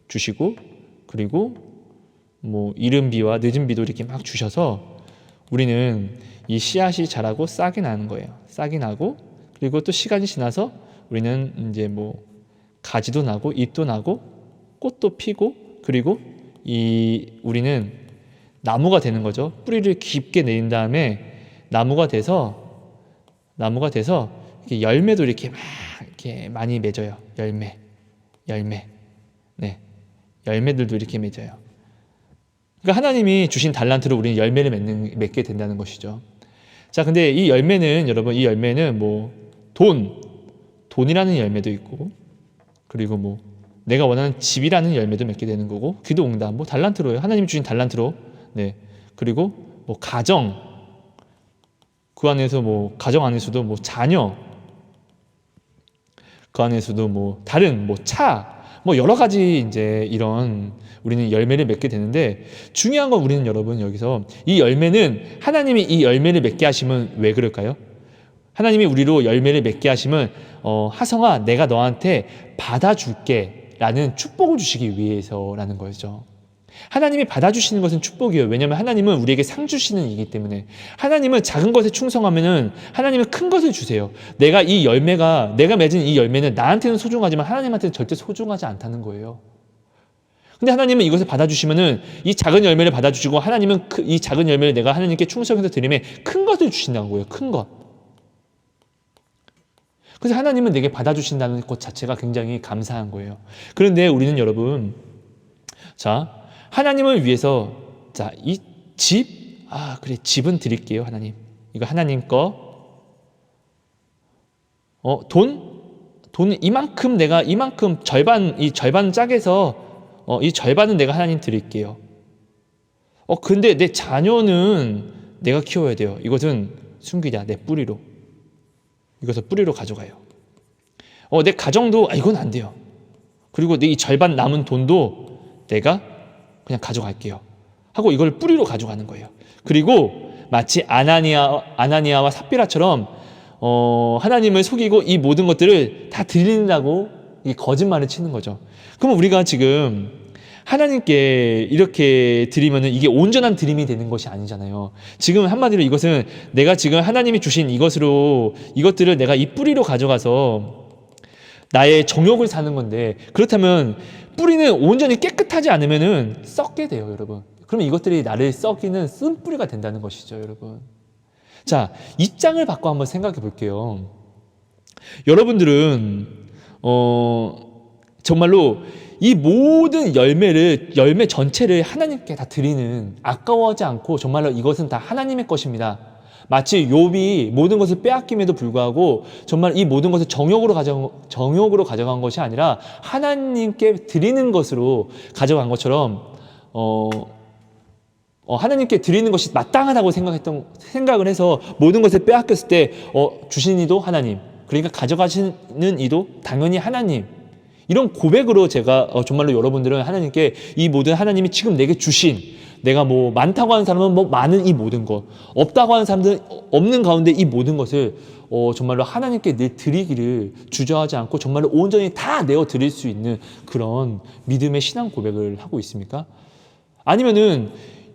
주시고 그리고 이른 비와 늦은 비도 이렇게 막 주셔서 우리는 이 씨앗이 자라고 싹이 나는 거예요. 싹이 나고 그리고 또 시간이 지나서 우리는 이제 가지도 나고 잎도 나고 꽃도 피고 그리고 우리는 나무가 되는 거죠. 뿌리를 깊게 내린 다음에 나무가 돼서 이렇게 열매도 이렇게 막 이렇게 많이 맺어요. 열매. 네. 열매들도 이렇게 맺어요. 그러니까 하나님이 주신 달란트로 우리는 열매를 맺게 된다는 것이죠. 자, 근데 이 열매는 여러분 이 열매는 돈이라는 열매도 있고 그리고 내가 원하는 집이라는 열매도 맺게 되는 거고 기도 응답 달란트로예요. 하나님이 주신 달란트로. 네. 그리고 가정 그 안에서 가정 안에서도 자녀 그 안에서도 뭐 다른 뭐 차, 뭐 여러 가지 이제 이런 우리는 열매를 맺게 되는데, 중요한 건 우리는 여러분 여기서 이 열매는 하나님이 이 열매를 맺게 하시면 왜 그럴까요? 하나님이 우리로 열매를 맺게 하시면 하성아 내가 너한테 받아줄게 라는 축복을 주시기 위해서라는 거죠. 하나님이 받아주시는 것은 축복이에요. 왜냐하면 하나님은 우리에게 상 주시는 이기 때문에. 하나님은 작은 것에 충성하면은 하나님은 큰 것을 주세요. 내가 맺은 이 열매는 나한테는 소중하지만 하나님한테는 절대 소중하지 않다는 거예요. 근데 하나님은 이것을 받아주시면은 이 작은 열매를 받아주시고, 하나님은 이 작은 열매를 내가 하나님께 충성해서 드리면 큰 것을 주신다는 거예요. 큰 것. 그래서 하나님은 내게 받아주신다는 것 자체가 굉장히 감사한 거예요. 그런데 우리는 여러분, 자, 하나님을 위해서, 자, 이 집, 그래, 집은 드릴게요, 하나님. 이거 하나님 거. 돈 이만큼 내가 이만큼 이 절반 짝에서 이 절반은 내가 하나님 드릴게요. 근데 내 자녀는 내가 키워야 돼요. 이것은 숨기자, 내 뿌리로. 이것을 뿌리로 가져가요. 내 가정도 이건 안 돼요. 그리고 내 이 절반 남은 돈도 내가 그냥 가져갈게요 하고 이걸 뿌리로 가져가는 거예요. 그리고 마치 아나니아와 삽비라처럼 하나님을 속이고 이 모든 것들을 다 드린다고 이 거짓말을 치는 거죠. 그럼 우리가 지금 하나님께 이렇게 드리면은 이게 온전한 드림이 되는 것이 아니잖아요. 지금 한마디로 이것은 내가 지금 하나님이 주신 이것들을 내가 이 뿌리로 가져가서 나의 정욕을 사는 건데, 그렇다면 뿌리는 온전히 깨끗하지 않으면은 썩게 돼요, 여러분. 그러면 이것들이 나를 썩이는 쓴뿌리가 된다는 것이죠, 여러분. 자, 입장을 바꿔 한번 생각해 볼게요. 여러분들은 정말로 이 모든 열매 전체를 하나님께 다 드리는, 아까워하지 않고 정말로 이것은 다 하나님의 것입니다. 마치 욥이 모든 것을 빼앗김에도 불구하고 정말 이 모든 것을 정욕으로 가져간 것이 아니라 하나님께 드리는 것으로 가져간 것처럼 하나님께 드리는 것이 마땅하다고 생각을 해서 모든 것을 빼앗겼을 때 주신 이도 하나님, 그러니까 가져가시는 이도 당연히 하나님, 이런 고백으로 제가 정말로 여러분들은 하나님께 이 모든 하나님이 지금 내게 주신, 내가 뭐 많다고 하는 사람은 뭐 많은 이 모든 것, 없다고 하는 사람들은 없는 가운데 이 모든 것을 정말로 하나님께 늘 드리기를 주저하지 않고 정말로 온전히 다 내어 드릴 수 있는 그런 믿음의 신앙 고백을 하고 있습니까? 아니면은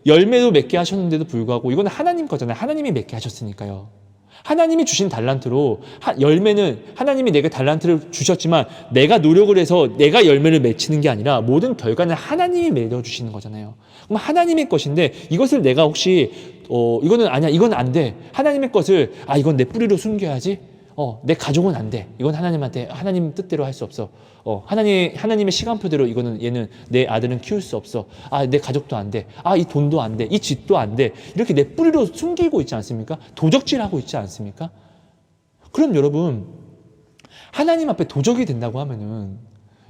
열매도 맺게 하셨는데도 불구하고 이건 하나님 거잖아요. 하나님이 맺게 하셨으니까요. 하나님이 주신 달란트로, 열매는 하나님이 내게 달란트를 주셨지만 내가 노력을 해서 내가 열매를 맺히는 게 아니라 모든 결과는 하나님이 맺어주시는 거잖아요. 그럼 하나님의 것인데 이것을 내가 혹시 이거는 아니야, 이건 안 돼, 하나님의 것을 이건 내 뿌리로 숨겨야지, 내 가족은 안 돼, 이건 하나님 뜻대로 할 수 없어, 하나님의 시간표대로 얘는 내 아들은 키울 수 없어, 내 가족도 안 돼, 이 돈도 안 돼, 이 집도 안 돼, 이렇게 내 뿌리로 숨기고 있지 않습니까? 도적질하고 있지 않습니까? 그럼 여러분, 하나님 앞에 도적이 된다고 하면은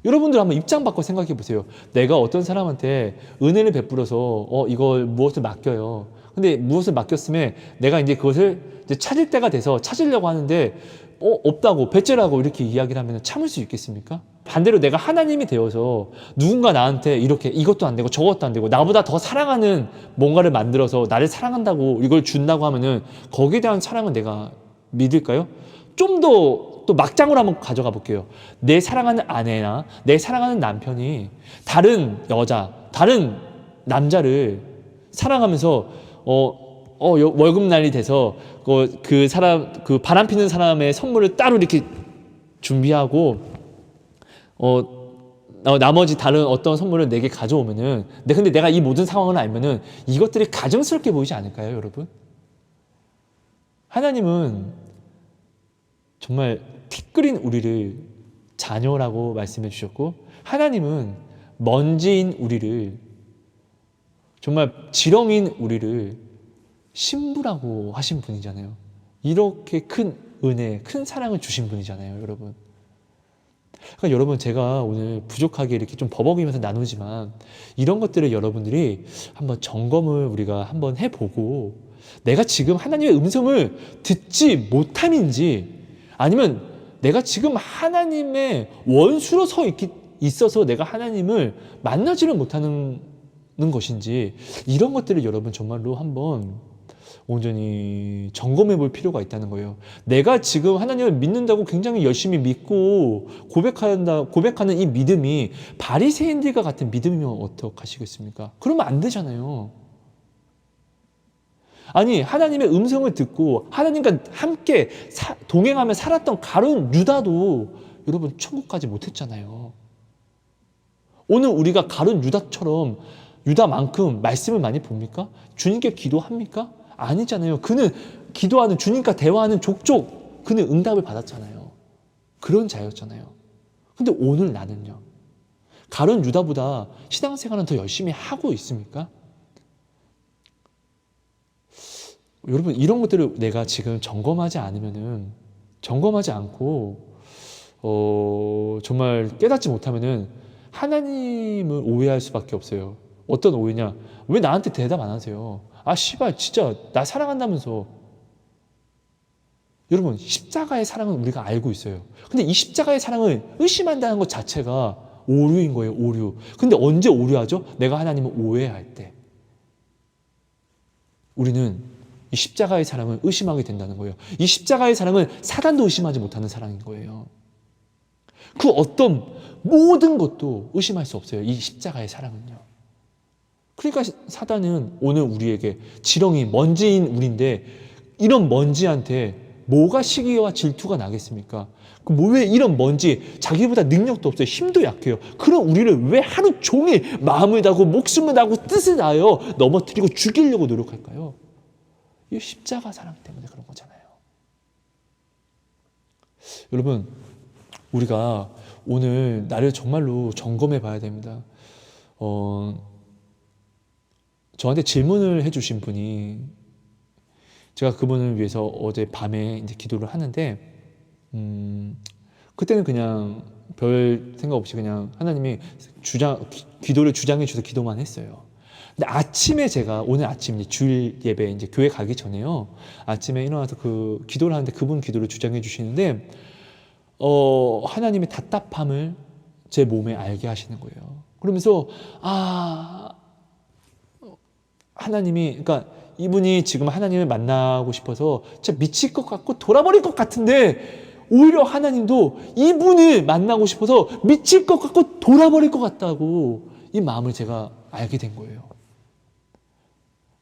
여러분들 한번 입장 바꿔 생각해 보세요. 내가 어떤 사람한테 은혜를 베풀어서 이걸 무엇을 맡겨요. 근데 무엇을 맡겼으면 내가 이제 그것을 이제 찾을 때가 돼서 찾으려고 하는데 없다고, 배째라고 이렇게 이야기를 하면 참을 수 있겠습니까? 반대로 내가 하나님이 되어서 누군가 나한테 이렇게 이것도 안 되고 저것도 안 되고 나보다 더 사랑하는 뭔가를 만들어서 나를 사랑한다고 이걸 준다고 하면은 거기에 대한 사랑은 내가 믿을까요? 좀 더 또 막장으로 한번 가져가 볼게요. 내 사랑하는 아내나 내 사랑하는 남편이 다른 여자, 다른 남자를 사랑하면서 월급날이 돼서 그 바람 피는 사람의 선물을 따로 이렇게 준비하고 나머지 다른 어떤 선물을 내게 가져오면은, 근데 내가 이 모든 상황을 알면은 이것들이 가증스럽게 보이지 않을까요, 여러분? 하나님은 정말 티끌인 우리를 자녀라고 말씀해 주셨고, 하나님은 먼지인 우리를, 정말 지렁인 우리를 신부라고 하신 분이잖아요. 이렇게 큰 은혜, 큰 사랑을 주신 분이잖아요, 여러분. 그러니까 여러분, 제가 오늘 부족하게 이렇게 좀 버벅이면서 나누지만 이런 것들을 여러분들이 한번 점검을 우리가 한번 해보고, 내가 지금 하나님의 음성을 듣지 못함인지, 아니면 내가 지금 하나님의 원수로 있어서 내가 하나님을 만나지를 못하는 것인지, 이런 것들을 여러분 정말로 한번 온전히 점검해 볼 필요가 있다는 거예요. 내가 지금 하나님을 믿는다고 굉장히 열심히 믿고 고백하는 이 믿음이 바리새인들과 같은 믿음이면 어떡하시겠습니까? 그러면 안 되잖아요. 아니, 하나님의 음성을 듣고 하나님과 함께 동행하며 살았던 가룟 유다도 여러분 천국까지 못했잖아요. 오늘 우리가 가룟 유다만큼 말씀을 많이 봅니까? 주님께 기도합니까? 아니잖아요. 그는 기도하는, 주님과 대화하는 족족 그는 응답을 받았잖아요. 그런 자였잖아요. 근데 오늘 나는요, 가룟 유다보다 신앙생활은 더 열심히 하고 있습니까? 여러분, 이런 것들을 내가 지금 점검하지 않고 정말 깨닫지 못하면은 하나님을 오해할 수밖에 없어요. 어떤 오해냐? 왜 나한테 대답 안 하세요? 아, 씨발, 진짜 나 사랑한다면서. 여러분, 십자가의 사랑은 우리가 알고 있어요. 근데 이 십자가의 사랑을 의심한다는 것 자체가 오류인 거예요, 오류. 근데 언제 오류하죠? 내가 하나님을 오해할 때. 우리는 이 십자가의 사랑을 의심하게 된다는 거예요. 이 십자가의 사랑은 사단도 의심하지 못하는 사랑인 거예요. 그 어떤 모든 것도 의심할 수 없어요. 이 십자가의 사랑은요. 그러니까 사단은 오늘 우리에게 지렁이, 먼지인 우리인데 이런 먼지한테 뭐가 시기와 질투가 나겠습니까? 왜 이런 먼지, 자기보다 능력도 없어요. 힘도 약해요. 그런 우리를 왜 하루 종일 마음을 다하고 목숨을 다하고 뜻을 다하여 넘어뜨리고 죽이려고 노력할까요? 이 십자가 사랑 때문에 그런 거잖아요. 여러분, 우리가 오늘 나를 정말로 점검해 봐야 됩니다. 저한테 질문을 해주신 분이, 제가 그분을 위해서 어제 밤에 이제 기도를 하는데, 그때는 그냥 별 생각 없이 그냥 하나님이 기도를 주장해 주셔서 기도만 했어요. 근데 아침에 제가 오늘 아침 주일 예배 이제 교회 가기 전에요. 아침에 일어나서 그 기도를 하는데 그분 기도를 주장해 주시는데 하나님의 답답함을 제 몸에 알게 하시는 거예요. 그러면서 하나님이, 그러니까 이분이 지금 하나님을 만나고 싶어서 진짜 미칠 것 같고 돌아버릴 것 같은데 오히려 하나님도 이분을 만나고 싶어서 미칠 것 같고 돌아버릴 것 같다고 이 마음을 제가 알게 된 거예요.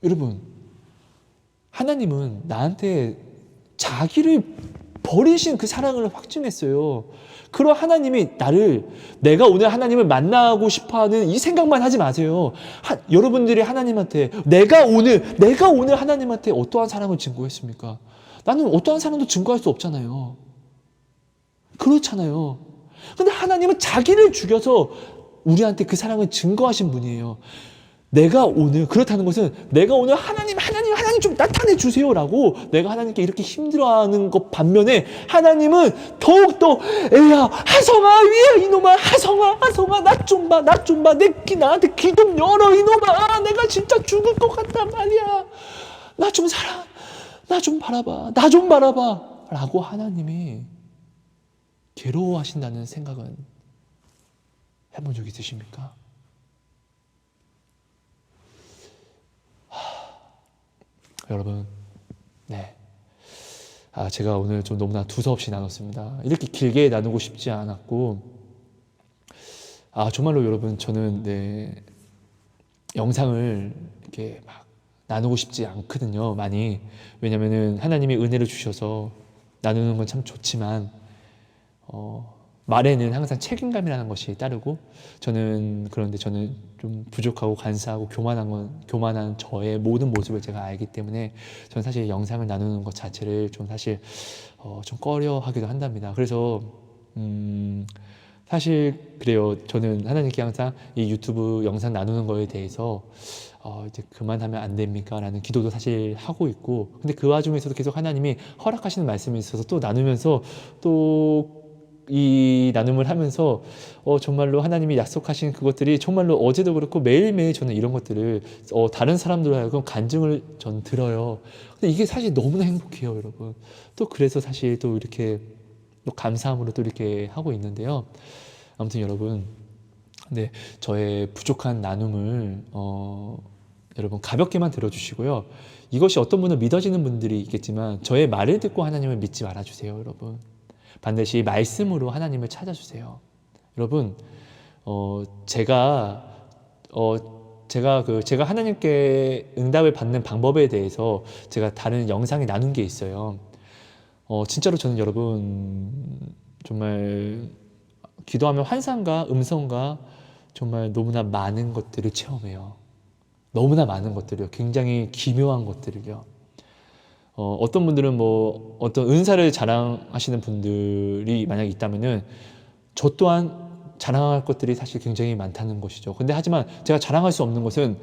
여러분, 하나님은 나한테 자기를 버리신 그 사랑을 확증했어요. 그런 하나님이 내가 오늘 하나님을 만나고 싶어하는 이 생각만 하지 마세요. 여러분들이 하나님한테 내가 오늘 하나님한테 어떠한 사랑을 증거했습니까? 나는 어떠한 사랑도 증거할 수 없잖아요. 그렇잖아요. 근데 하나님은 자기를 죽여서 우리한테 그 사랑을 증거하신 분이에요. 그렇다는 것은 내가 오늘 하나님 좀 나타내 주세요라고 내가 하나님께 이렇게 힘들어하는 것 반면에 하나님은 더욱더 하성아, 위에 이놈아, 하성아 나 좀 봐, 나한테 귀 좀 열어 이놈아, 내가 진짜 죽을 것 같단 말이야. 나 좀 바라봐 라고 하나님이 괴로워하신다는 생각은 해본 적 있으십니까? 여러분, 네. 제가 오늘 좀 너무나 두서없이 나눴습니다. 이렇게 길게 나누고 싶지 않았고, 정말로 여러분, 저는 영상을 이렇게 막 나누고 싶지 않거든요, 많이. 왜냐면은 하나님이 은혜를 주셔서 나누는 건 참 좋지만, 말에는 항상 책임감이라는 것이 따르고, 그런데 저는 좀 부족하고 간사하고 교만한 저의 모든 모습을 제가 알기 때문에 저는 사실 영상을 나누는 것 자체를 좀 사실 좀 꺼려 하기도 한답니다. 그래서 사실 그래요. 저는 하나님께 항상 이 유튜브 영상 나누는 거에 대해서 이제 그만하면 안 됩니까? 라는 기도도 사실 하고 있고, 근데 그 와중에서도 계속 하나님이 허락하시는 말씀이 있어서 또 나누면서 또 이 나눔을 하면서 정말로 하나님이 약속하신 그것들이 정말로 어제도 그렇고 매일매일 저는 이런 것들을 다른 사람들로 하여금 간증을 전 들어요. 근데 이게 사실 너무나 행복해요, 여러분. 또 그래서 사실 또 이렇게 또 감사함으로 또 이렇게 하고 있는데요. 아무튼 여러분, 네, 저의 부족한 나눔을 여러분 가볍게만 들어주시고요. 이것이 어떤 분은 믿어지는 분들이 있겠지만 저의 말을 듣고 하나님을 믿지 말아주세요, 여러분. 반드시 말씀으로 하나님을 찾아주세요. 여러분, 제가 하나님께 응답을 받는 방법에 대해서 제가 다른 영상에 나눈 게 있어요. 진짜로 저는 여러분 정말 기도하면 환상과 음성과 정말 너무나 많은 것들을 체험해요. 너무나 많은 것들이요. 굉장히 기묘한 것들을요. 어떤 분들은 뭐 어떤 은사를 자랑하시는 분들이 만약에 있다면은 저 또한 자랑할 것들이 사실 굉장히 많다는 것이죠. 근데 하지만 제가 자랑할 수 없는 것은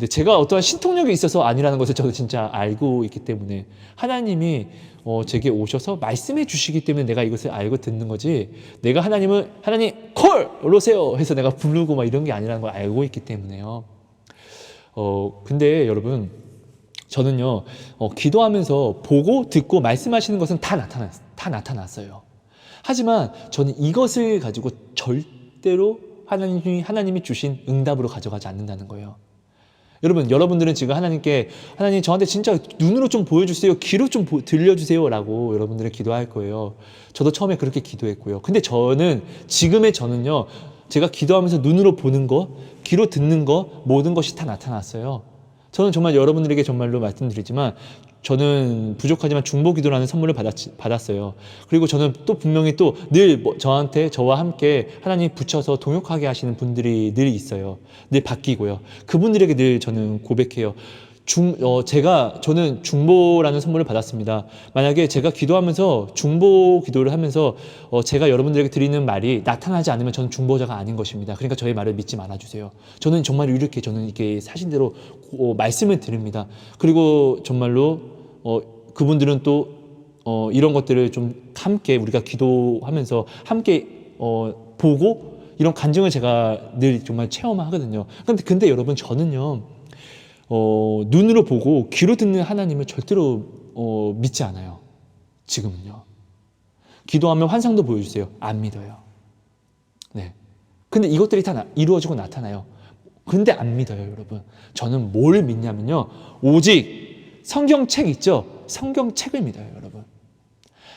제가 어떠한 신통력이 있어서 아니라는 것을 저도 진짜 알고 있기 때문에 하나님이 제게 오셔서 말씀해 주시기 때문에 내가 이것을 알고 듣는 거지, 내가 하나님 콜! 오세요! 해서 내가 부르고 막 이런 게 아니라는 걸 알고 있기 때문에요. 근데 여러분, 저는요, 기도하면서 보고 듣고 말씀하시는 것은 다 나타났어요. 하지만 저는 이것을 가지고 절대로 하나님이 주신 응답으로 가져가지 않는다는 거예요. 여러분들은 지금 하나님 저한테 진짜 눈으로 좀 보여주세요, 귀로 좀 들려주세요 라고 여러분들은 기도할 거예요. 저도 처음에 그렇게 기도했고요. 근데 지금의 저는요, 제가 기도하면서 눈으로 보는 거, 귀로 듣는 거, 모든 것이 다 나타났어요. 저는 정말 여러분들에게 정말로 말씀드리지만 저는 부족하지만 중보기도라는 선물을 받았어요. 그리고 저는 또 분명히 또 늘 저와 함께 하나님 붙여서 동역하게 하시는 분들이 늘 있어요. 늘 바뀌고요. 그분들에게 늘 저는 고백해요. 저는 중보라는 선물을 받았습니다. 만약에 제가 기도하면서 중보 기도를 하면서 제가 여러분들에게 드리는 말이 나타나지 않으면 저는 중보자가 아닌 것입니다. 그러니까 저의 말을 믿지 말아주세요. 저는 정말 이렇게 사실대로 말씀을 드립니다. 그리고 정말로 그분들은 또 이런 것들을 좀 함께 우리가 기도하면서 함께 보고 이런 간증을 제가 늘 정말 체험하거든요. 근데 여러분, 저는요, 눈으로 보고 귀로 듣는 하나님을 절대로 믿지 않아요. 지금은요. 기도하면 환상도 보여주세요. 안 믿어요. 네. 근데 이것들이 다 이루어지고 나타나요. 근데 안 믿어요, 여러분. 저는 뭘 믿냐면요, 오직 성경책 있죠? 성경책을 믿어요, 여러분.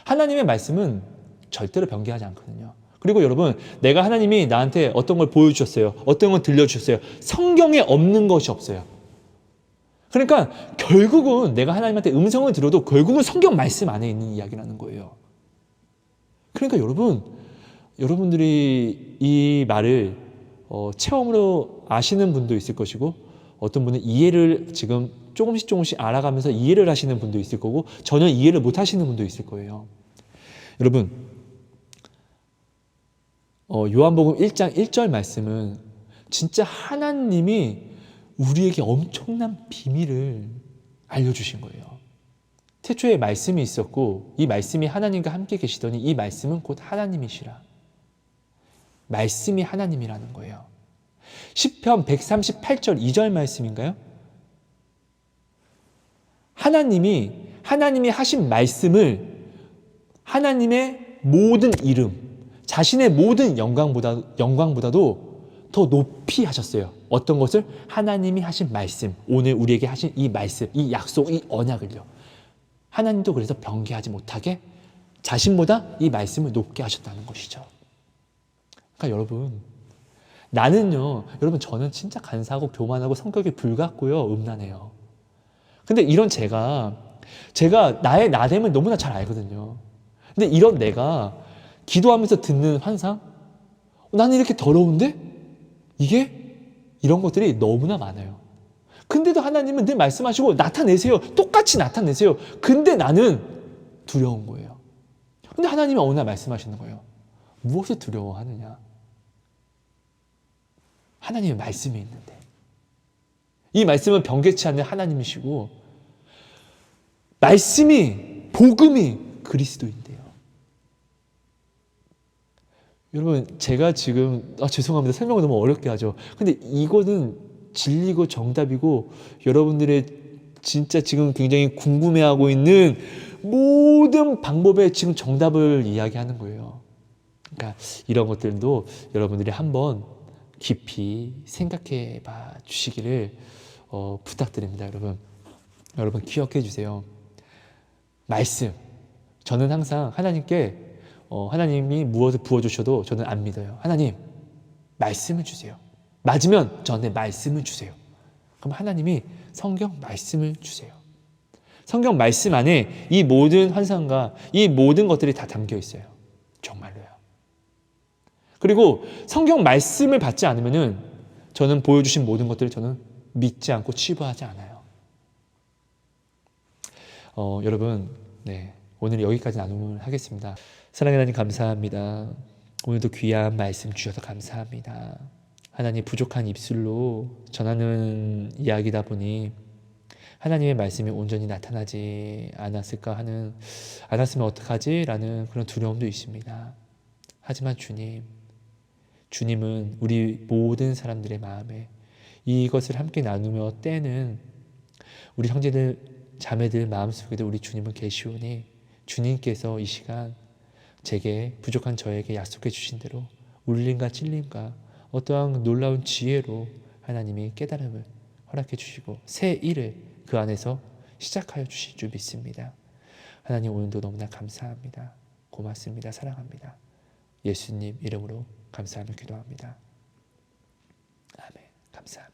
하나님의 말씀은 절대로 변개하지 않거든요. 그리고 여러분, 하나님이 나한테 어떤 걸 보여주셨어요, 어떤 걸 들려주셨어요, 성경에 없는 것이 없어요. 그러니까 결국은 내가 하나님한테 음성을 들어도 결국은 성경 말씀 안에 있는 이야기라는 거예요. 그러니까 여러분들이 이 말을 체험으로 아시는 분도 있을 것이고, 어떤 분은 이해를 지금 조금씩 알아가면서 이해를 하시는 분도 있을 거고, 전혀 이해를 못 하시는 분도 있을 거예요. 여러분, 요한복음 1장 1절 말씀은 진짜 하나님이 우리에게 엄청난 비밀을 알려주신 거예요. 태초에 말씀이 있었고 이 말씀이 하나님과 함께 계시더니 이 말씀은 곧 하나님이시라. 말씀이 하나님이라는 거예요. 시편 138절 2절 말씀인가요? 하나님이 하신 말씀을 하나님의 모든 이름, 자신의 모든 영광보다도 더 높이 하셨어요. 어떤 것을? 하나님이 하신 말씀, 오늘 우리에게 하신 이 말씀, 이 약속, 이 언약을요. 하나님도 그래서 변개하지 못하게 자신보다 이 말씀을 높게 하셨다는 것이죠. 그러니까 여러분, 저는 진짜 간사하고 교만하고 성격이 불같고요, 음란해요. 근데 이런 제가 나의 나됨을 너무나 잘 알거든요. 근데 이런 내가 기도하면서 듣는 환상? 나는 이렇게 더러운데? 이런 것들이 너무나 많아요. 근데도 하나님은 늘 말씀하시고 나타내세요. 똑같이 나타내세요. 근데 나는 두려운 거예요. 근데 하나님이 어느 날 말씀하시는 거예요. 무엇을 두려워하느냐? 하나님의 말씀이 있는데. 이 말씀은 변개치 않는 하나님이시고 복음이 그리스도인데요. 여러분, 제가 지금 죄송합니다. 설명을 너무 어렵게 하죠. 근데 이거는 진리고 정답이고 여러분들의 진짜 지금 굉장히 궁금해하고 있는 모든 방법에 지금 정답을 이야기하는 거예요. 그러니까 이런 것들도 여러분들이 한번 깊이 생각해 봐 주시기를 부탁드립니다. 여러분 기억해 주세요. 말씀. 저는 항상 하나님께 하나님이 무엇을 부어주셔도 저는 안 믿어요. 하나님 말씀을 주세요. 맞으면 저한테 말씀을 주세요. 그럼 하나님이 성경 말씀을 주세요. 성경 말씀 안에 이 모든 환상과 이 모든 것들이 다 담겨 있어요. 정말로요. 그리고 성경 말씀을 받지 않으면은 저는 보여주신 모든 것들을 저는 믿지 않고 치부하지 않아요. 여러분, 네, 오늘 여기까지 나눔을 하겠습니다. 사랑하는 하나님 감사합니다. 오늘도 귀한 말씀 주셔서 감사합니다. 하나님 부족한 입술로 전하는 이야기다 보니 하나님의 말씀이 온전히 나타나지 않았으면 어떡하지? 라는 그런 두려움도 있습니다. 하지만 주님은 우리 모든 사람들의 마음에 이것을 함께 나누며 떼는 우리 형제들, 자매들 마음속에도 우리 주님은 계시오니 주님께서 이 시간 제게 부족한 저에게 약속해 주신 대로 울림과 찔림과 어떠한 놀라운 지혜로 하나님이 깨달음을 허락해 주시고 새 일을 그 안에서 시작하여 주실 줄 믿습니다. 하나님 오늘도 너무나 감사합니다. 고맙습니다. 사랑합니다. 예수님 이름으로 감사하며 기도합니다. 아멘. 감사합니다.